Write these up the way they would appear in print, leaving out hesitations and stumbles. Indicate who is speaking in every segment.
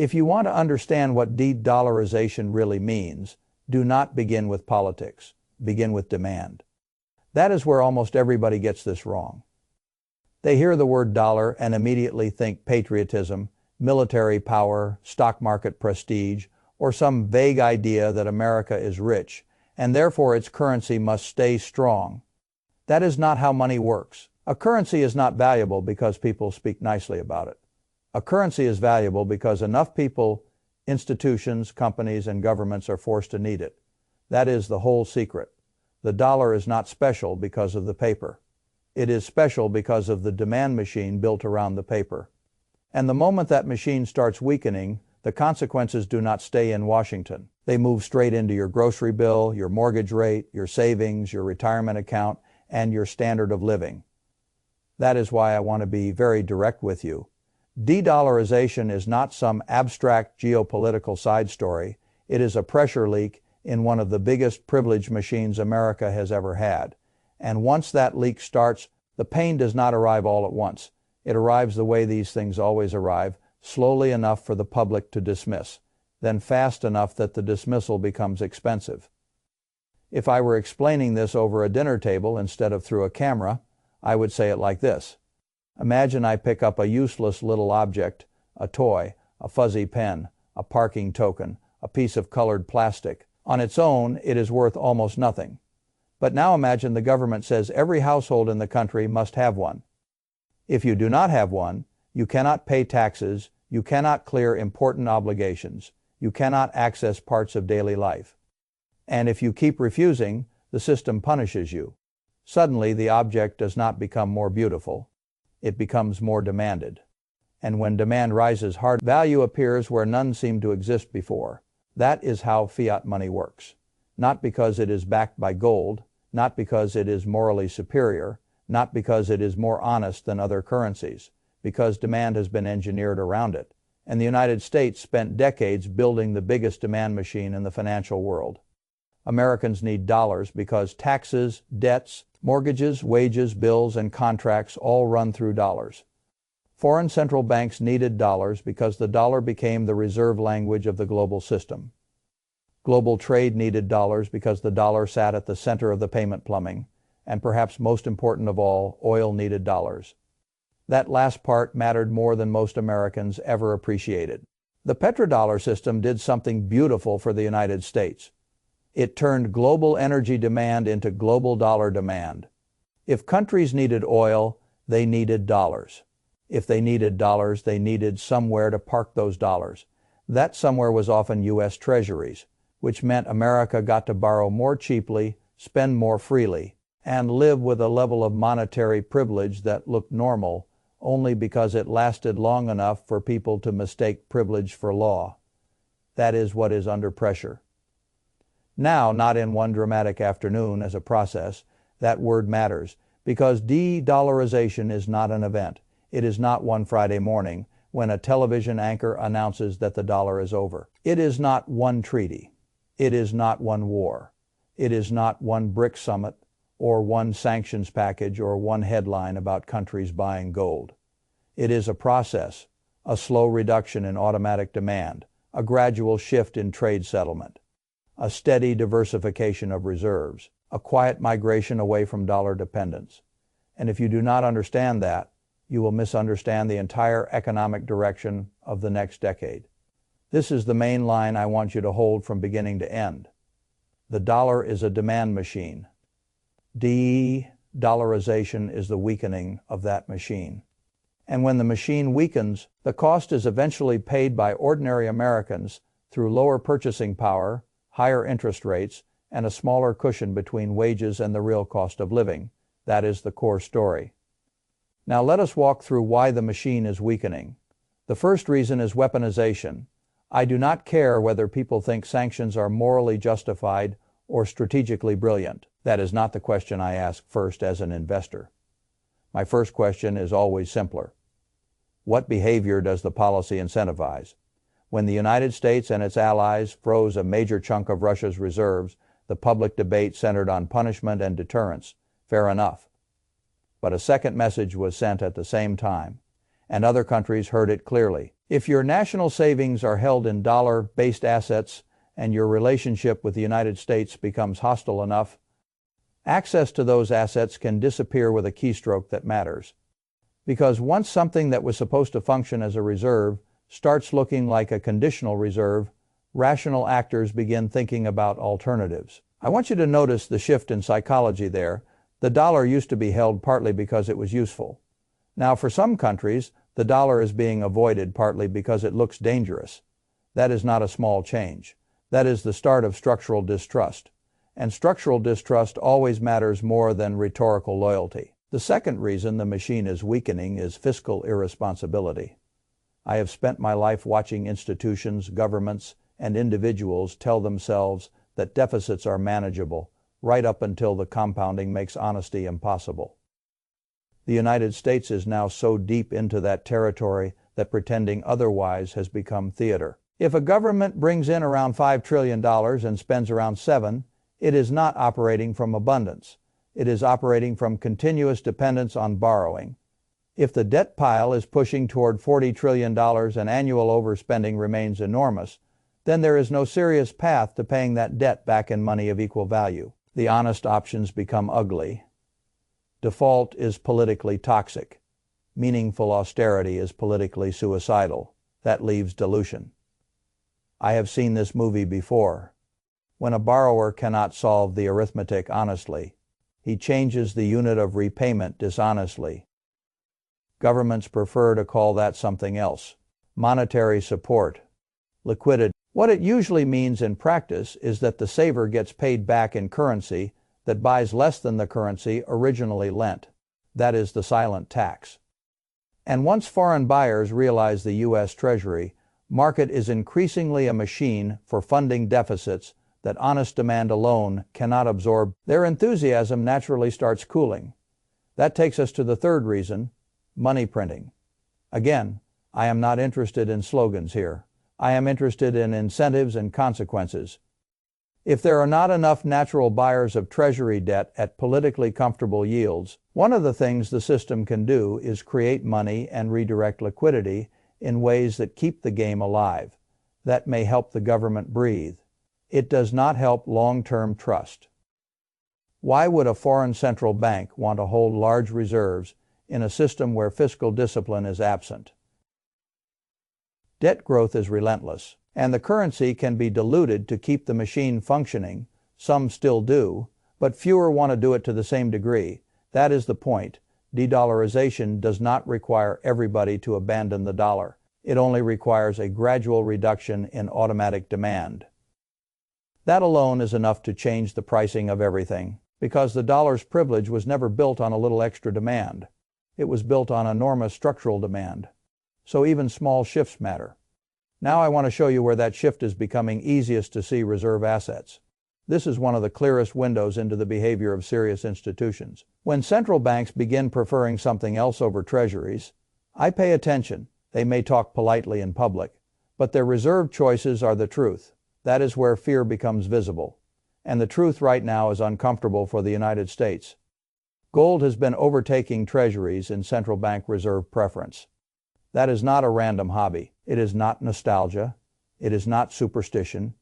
Speaker 1: If you want to understand what de-dollarization really means, do not begin with politics. Begin with demand. That is where almost everybody gets this wrong. They hear the word dollar and immediately think patriotism, military power, stock market prestige, or some vague idea that America is rich, and therefore its currency must stay strong. That is not how money works. A currency is not valuable because people speak nicely about it. A currency is valuable because enough people, institutions, companies, and governments are forced to need it. That is the whole secret. The dollar is not special because of the paper. It is special because of the demand machine built around the paper. And the moment that machine starts weakening, the consequences do not stay in Washington. They move straight into your grocery bill, your mortgage rate, your savings, your retirement account, and your standard of living. That is why I want to be very direct with you. De-dollarization is not some abstract geopolitical side story. It is a pressure leak in one of the biggest privilege machines America has ever had. And once that leak starts, the pain does not arrive all at once. It arrives the way these things always arrive, slowly enough for the public to dismiss, then fast enough that the dismissal becomes expensive. If I were explaining this over a dinner table instead of through a camera, I would say it like this. Imagine I pick up a useless little object, a toy, a fuzzy pen, a parking token, a piece of colored plastic. On its own, it is worth almost nothing. But now imagine the government says every household in the country must have one. If you do not have one, you cannot pay taxes, you cannot clear important obligations, you cannot access parts of daily life. And if you keep refusing, the system punishes you. Suddenly, the object does not become more beautiful. It becomes more demanded. And when demand rises hard, value appears where none seemed to exist before. That is how fiat money works. Not because it is backed by gold, not because it is morally superior, not because it is more honest than other currencies, because demand has been engineered around it. And the United States spent decades building the biggest demand machine in the financial world. Americans need dollars because taxes, debts, mortgages, wages, bills, and contracts all run through dollars. Foreign central banks needed dollars because the dollar became the reserve language of the global system. Global trade needed dollars because the dollar sat at the center of the payment plumbing, and perhaps most important of all, oil needed dollars. That last part mattered more than most Americans ever appreciated. The petrodollar system did something beautiful for the United States. It turned global energy demand into global dollar demand. If countries needed oil, they needed dollars. If they needed dollars, they needed somewhere to park those dollars. That somewhere was often U.S. Treasuries, which meant America got to borrow more cheaply, spend more freely, and live with a level of monetary privilege that looked normal only because it lasted long enough for people to mistake privilege for law. That is what is under pressure. Now, not in one dramatic afternoon as a process, that word matters, because de-dollarization is not an event. It is not one Friday morning when a television anchor announces that the dollar is over. It is not one treaty. It is not one war. It is not one BRIC summit or one sanctions package or one headline about countries buying gold. It is a process, a slow reduction in automatic demand, a gradual shift in trade settlement, a steady diversification of reserves, a quiet migration away from dollar dependence. And if you do not understand that, you will misunderstand the entire economic direction of the next decade. This is the main line I want you to hold from beginning to end. The dollar is a demand machine. De-dollarization is the weakening of that machine. And when the machine weakens, the cost is eventually paid by ordinary Americans through lower purchasing power, higher interest rates, and a smaller cushion between wages and the real cost of living. That is the core story. Now let us walk through why the machine is weakening. The first reason is weaponization. I do not care whether people think sanctions are morally justified or strategically brilliant. That is not the question I ask first as an investor. My first question is always simpler. What behavior does the policy incentivize? When the United States and its allies froze a major chunk of Russia's reserves, the public debate centered on punishment and deterrence. Fair enough. But a second message was sent at the same time, and other countries heard it clearly. If your national savings are held in dollar-based assets and your relationship with the United States becomes hostile enough, access to those assets can disappear with a keystroke that matters. Because once something that was supposed to function as a reserve starts looking like a conditional reserve, rational actors begin thinking about alternatives. I want you to notice the shift in psychology there. The dollar used to be held partly because it was useful. Now, for some countries, the dollar is being avoided partly because it looks dangerous. That is not a small change. That is the start of structural distrust. And structural distrust always matters more than rhetorical loyalty. The second reason the machine is weakening is fiscal irresponsibility. I have spent my life watching institutions, governments, and individuals tell themselves that deficits are manageable, right up until the compounding makes honesty impossible. The United States is now so deep into that territory that pretending otherwise has become theater. If a government brings in around $5 trillion and spends around $7, it is not operating from abundance. It is operating from continuous dependence on borrowing. If the debt pile is pushing toward $40 trillion and annual overspending remains enormous, then there is no serious path to paying that debt back in money of equal value. The honest options become ugly. Default is politically toxic. Meaningful austerity is politically suicidal. That leaves dilution. I have seen this movie before. When a borrower cannot solve the arithmetic honestly, he changes the unit of repayment dishonestly. Governments prefer to call that something else. Monetary support. Liquidity. What it usually means in practice is that the saver gets paid back in currency that buys less than the currency originally lent. That is the silent tax. And once foreign buyers realize the U.S. Treasury market is increasingly a machine for funding deficits that honest demand alone cannot absorb, their enthusiasm naturally starts cooling. That takes us to the third reason, money printing. Again, I am not interested in slogans here. I am interested in incentives and consequences. If there are not enough natural buyers of Treasury debt at politically comfortable yields, one of the things the system can do is create money and redirect liquidity in ways that keep the game alive. That may help the government breathe. It does not help long-term trust. Why would a foreign central bank want to hold large reserves in a system where fiscal discipline is absent? Debt growth is relentless, and the currency can be diluted to keep the machine functioning. Some still do, but fewer want to do it to the same degree. That is the point. De-dollarization does not require everybody to abandon the dollar. It only requires a gradual reduction in automatic demand. That alone is enough to change the pricing of everything, because the dollar's privilege was never built on a little extra demand. It was built on enormous structural demand. So even small shifts matter. Now I want to show you where that shift is becoming easiest to see: reserve assets. This is one of the clearest windows into the behavior of serious institutions. When central banks begin preferring something else over treasuries, I pay attention. They may talk politely in public, but their reserve choices are the truth. That is where fear becomes visible. And the truth right now is uncomfortable for the United States. Gold has been overtaking treasuries in central bank reserve preference. That is not a random hobby. It is not nostalgia. It is not superstition.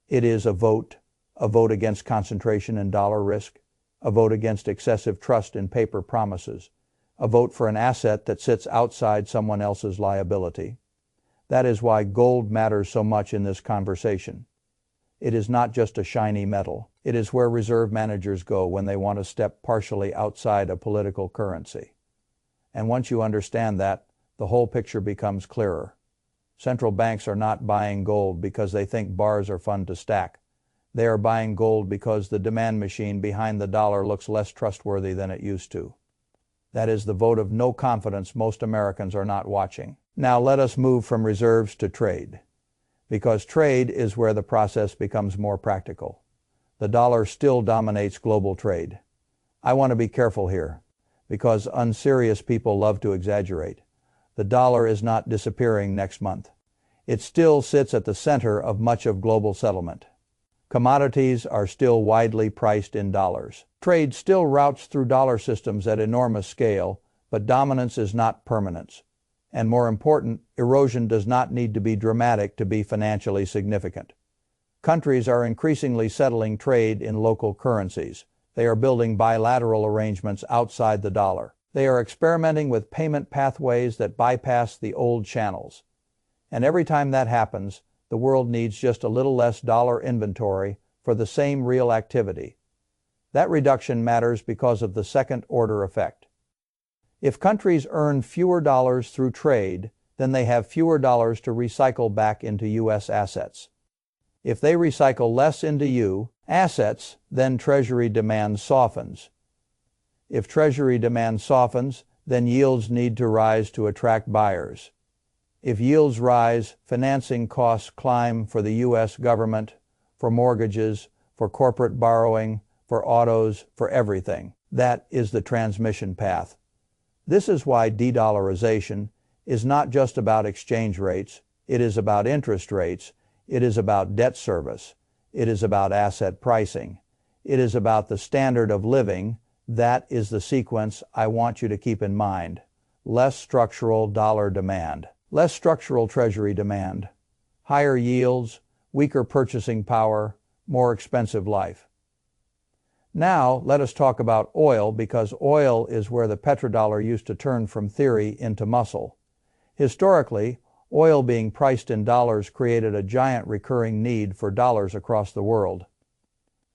Speaker 1: It is a vote against concentration in dollar risk, a vote against excessive trust in paper promises, a vote for an asset that sits outside someone else's liability. That is why gold matters so much in this conversation. It is not just a shiny metal. It is where reserve managers go when they want to step partially outside a political currency. And once you understand that, the whole picture becomes clearer. Central banks are not buying gold because they think bars are fun to stack. They are buying gold because the demand machine behind the dollar looks less trustworthy than it used to. That is the vote of no confidence most Americans are not watching. Now let us move from reserves to trade, because trade is where the process becomes more practical. The dollar still dominates global trade. I want to be careful here, because unserious people love to exaggerate. The dollar is not disappearing next month. It still sits at the center of much of global settlement. Commodities are still widely priced in dollars. Trade still routes through dollar systems at enormous scale, but dominance is not permanence. And more important, erosion does not need to be dramatic to be financially significant. Countries are increasingly settling trade in local currencies. They are building bilateral arrangements outside the dollar. They are experimenting with payment pathways that bypass the old channels. And every time that happens, the world needs just a little less dollar inventory for the same real activity. That reduction matters because of the second-order effect. If countries earn fewer dollars through trade, then they have fewer dollars to recycle back into U.S. assets. If they recycle less into U.S. assets, then Treasury demand softens. If Treasury demand softens, then yields need to rise to attract buyers. If yields rise, financing costs climb for the U.S. government, for mortgages, for corporate borrowing, for autos, for everything. That is the transmission path. This is why de-dollarization is not just about exchange rates. It is about interest rates. It is about debt service. It is about asset pricing. It is about the standard of living. That is the sequence I want you to keep in mind. Less structural dollar demand. Less structural Treasury demand. Higher yields, weaker purchasing power, more expensive life. Now, let us talk about oil, because oil is where the petrodollar used to turn from theory into muscle. Historically, oil being priced in dollars created a giant recurring need for dollars across the world.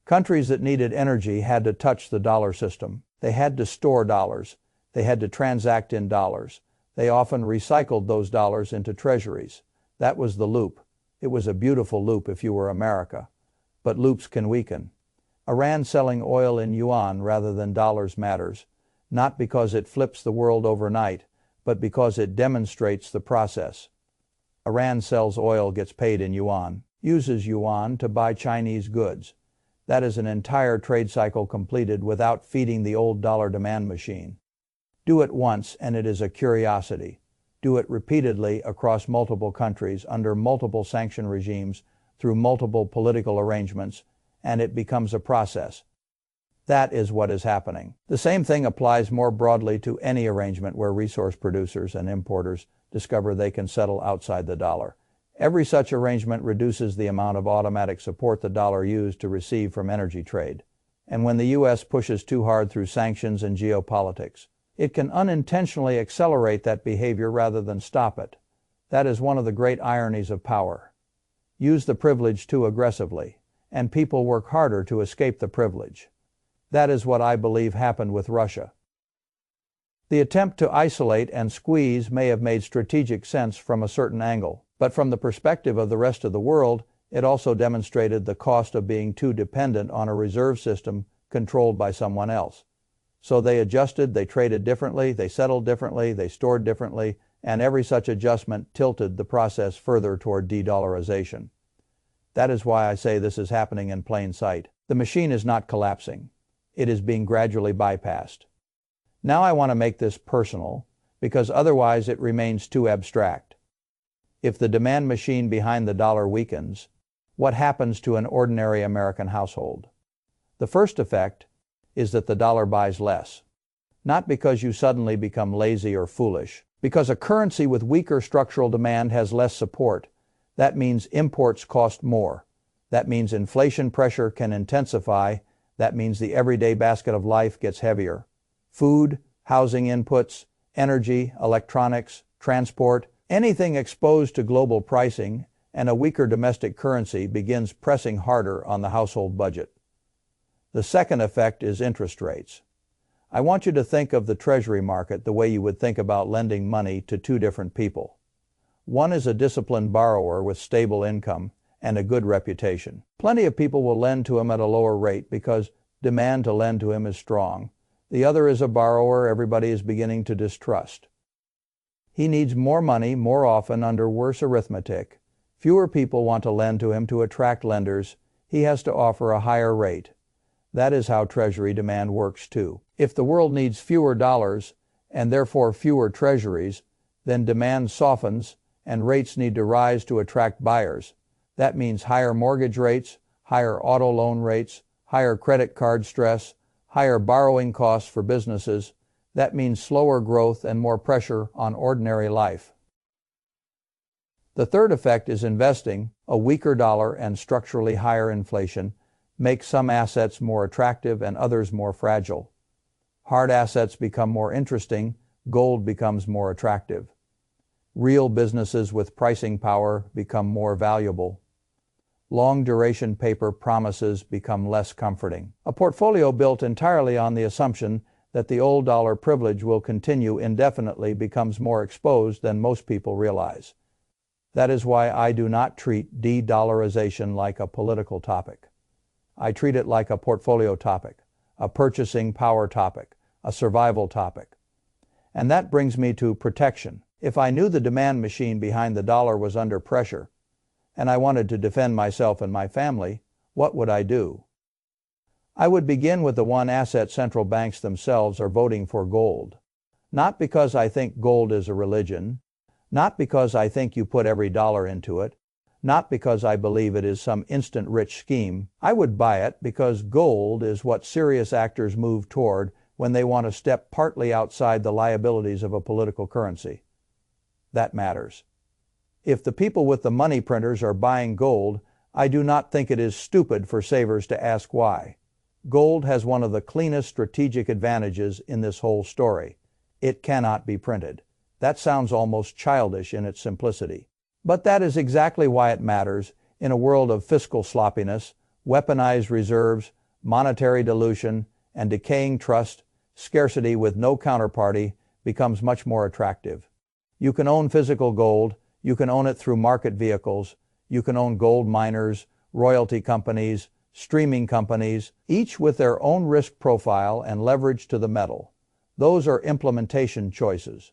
Speaker 1: Countries that needed energy had to touch the dollar system. They had to store dollars. They had to transact in dollars. They often recycled those dollars into treasuries. That was the loop. It was a beautiful loop if you were America. But loops can weaken. Iran selling oil in yuan rather than dollars matters, not because it flips the world overnight, but because it demonstrates the process. Iran sells oil, gets paid in yuan, uses yuan to buy Chinese goods. That is an entire trade cycle completed without feeding the old dollar demand machine. Do it once and it is a curiosity. Do it repeatedly across multiple countries under multiple sanction regimes through multiple political arrangements, and it becomes a process. That is what is happening. The same thing applies more broadly to any arrangement where resource producers and importers discover they can settle outside the dollar. Every such arrangement reduces the amount of automatic support the dollar used to receive from energy trade. And when the U.S. pushes too hard through sanctions and geopolitics, it can unintentionally accelerate that behavior rather than stop it. That is one of the great ironies of power. Use the privilege too aggressively, and people work harder to escape the privilege. That is what I believe happened with Russia. The attempt to isolate and squeeze may have made strategic sense from a certain angle, but from the perspective of the rest of the world, it also demonstrated the cost of being too dependent on a reserve system controlled by someone else. So they adjusted, they traded differently, they settled differently, they stored differently, and every such adjustment tilted the process further toward de-dollarization. That is why I say this is happening in plain sight. The machine is not collapsing. It is being gradually bypassed. Now I want to make this personal, because otherwise it remains too abstract. If the demand machine behind the dollar weakens, what happens to an ordinary American household? The first effect is that the dollar buys less. Not because you suddenly become lazy or foolish. Because a currency with weaker structural demand has less support. That means imports cost more. That means inflation pressure can intensify. That means the everyday basket of life gets heavier. Food, housing inputs, energy, electronics, transport, anything exposed to global pricing and a weaker domestic currency begins pressing harder on the household budget. The second effect is interest rates. I want you to think of the Treasury market the way you would think about lending money to two different people. One is a disciplined borrower with stable income and a good reputation. Plenty of people will lend to him at a lower rate because demand to lend to him is strong. The other is a borrower everybody is beginning to distrust. He needs more money more often under worse arithmetic. Fewer people want to lend to him to attract lenders. He has to offer a higher rate. That is how Treasury demand works too. If the world needs fewer dollars and therefore fewer treasuries, then demand softens and rates need to rise to attract buyers. That means higher mortgage rates, higher auto loan rates, higher credit card stress, higher borrowing costs for businesses. That means slower growth and more pressure on ordinary life. The third effect is investing. A weaker dollar and structurally higher inflation make some assets more attractive and others more fragile. Hard assets become more interesting, gold becomes more attractive. Real businesses with pricing power become more valuable. Long-duration paper promises become less comforting. A portfolio built entirely on the assumption that the old dollar privilege will continue indefinitely becomes more exposed than most people realize. That is why I do not treat de-dollarization like a political topic. I treat it like a portfolio topic, a purchasing power topic, a survival topic. And that brings me to protection. If I knew the demand machine behind the dollar was under pressure, and I wanted to defend myself and my family, what would I do? I would begin with the one asset central banks themselves are voting for: gold. Not because I think gold is a religion, not because I think you put every dollar into it, not because I believe it is some instant rich scheme. I would buy it because gold is what serious actors move toward when they want to step partly outside the liabilities of a political currency. That matters. If the people with the money printers are buying gold, I do not think it is stupid for savers to ask why. Gold has one of the cleanest strategic advantages in this whole story. It cannot be printed. That sounds almost childish in its simplicity. But that is exactly why it matters in a world of fiscal sloppiness, weaponized reserves, monetary dilution, and decaying trust. Scarcity with no counterparty becomes much more attractive. You can own physical gold, you can own it through market vehicles, you can own gold miners, royalty companies, streaming companies, each with their own risk profile and leverage to the metal. Those are implementation choices.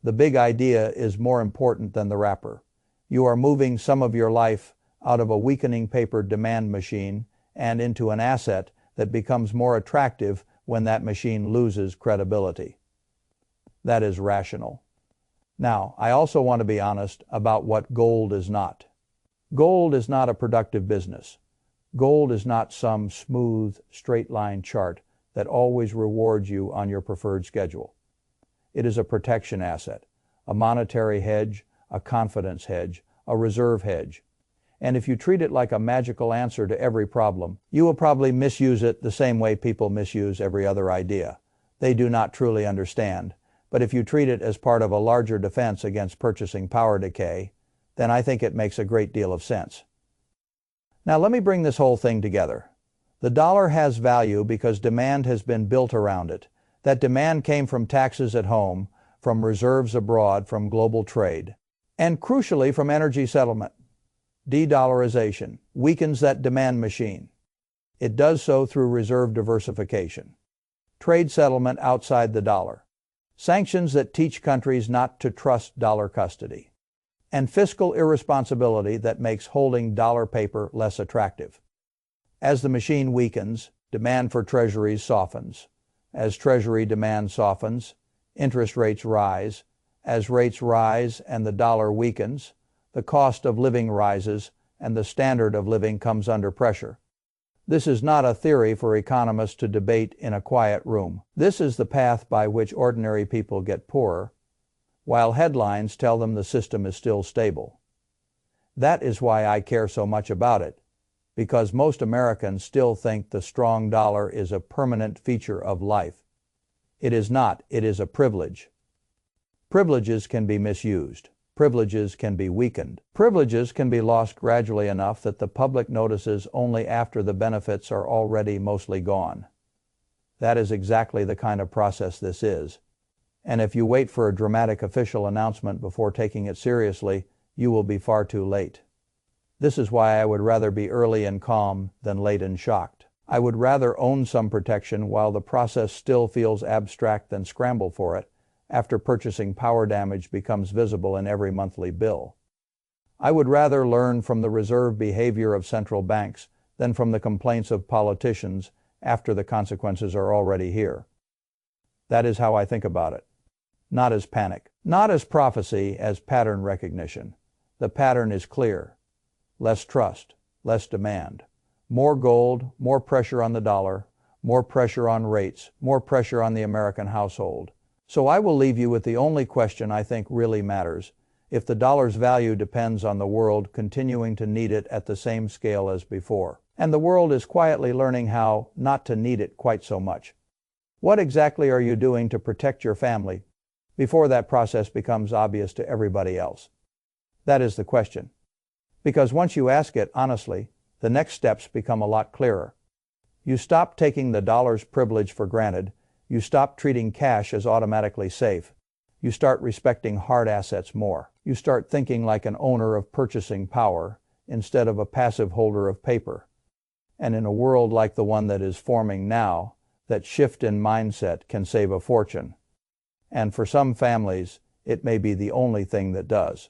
Speaker 1: The big idea is more important than the wrapper. You are moving some of your life out of a weakening paper demand machine and into an asset that becomes more attractive when that machine loses credibility. That is rational. Now, I also want to be honest about what gold is not. Gold is not a productive business. Gold is not some smooth, straight-line chart that always rewards you on your preferred schedule. It is a protection asset, a monetary hedge, a confidence hedge, a reserve hedge. And if you treat it like a magical answer to every problem, you will probably misuse it the same way people misuse every other idea. They do not truly understand. But if you treat it as part of a larger defense against purchasing power decay, then I think it makes a great deal of sense. Now let me bring this whole thing together. The dollar has value because demand has been built around it. That demand came from taxes at home, from reserves abroad, from global trade, and crucially from energy settlement. De-dollarization weakens that demand machine. It does so through reserve diversification. Trade settlement outside the dollar. Sanctions that teach countries not to trust dollar custody. And fiscal irresponsibility that makes holding dollar paper less attractive. As the machine weakens, demand for treasuries softens. As treasury demand softens, interest rates rise. As rates rise and the dollar weakens, the cost of living rises and the standard of living comes under pressure. This is not a theory for economists to debate in a quiet room. This is the path by which ordinary people get poorer, while headlines tell them the system is still stable. That is why I care so much about it, because most Americans still think the strong dollar is a permanent feature of life. It is not. It is a privilege. Privileges can be misused. Privileges can be weakened. Privileges can be lost gradually enough that the public notices only after the benefits are already mostly gone. That is exactly the kind of process this is. And if you wait for a dramatic official announcement before taking it seriously, you will be far too late. This is why I would rather be early and calm than late and shocked. I would rather own some protection while the process still feels abstract than scramble for it after purchasing power damage becomes visible in every monthly bill. I would rather learn from the reserve behavior of central banks than from the complaints of politicians after the consequences are already here. That is how I think about it. Not as panic, not as prophecy, as pattern recognition. The pattern is clear. Less trust, less demand. More gold, more pressure on the dollar, more pressure on rates, more pressure on the American household. So I will leave you with the only question I think really matters: if the dollar's value depends on the world continuing to need it at the same scale as before, and the world is quietly learning how not to need it quite so much. What exactly are you doing to protect your family before that process becomes obvious to everybody else? That is the question. Because once you ask it honestly, the next steps become a lot clearer. You stop taking the dollar's privilege for granted. You stop treating cash as automatically safe. You start respecting hard assets more. You start thinking like an owner of purchasing power instead of a passive holder of paper. And in a world like the one that is forming now, that shift in mindset can save a fortune. And for some families, it may be the only thing that does.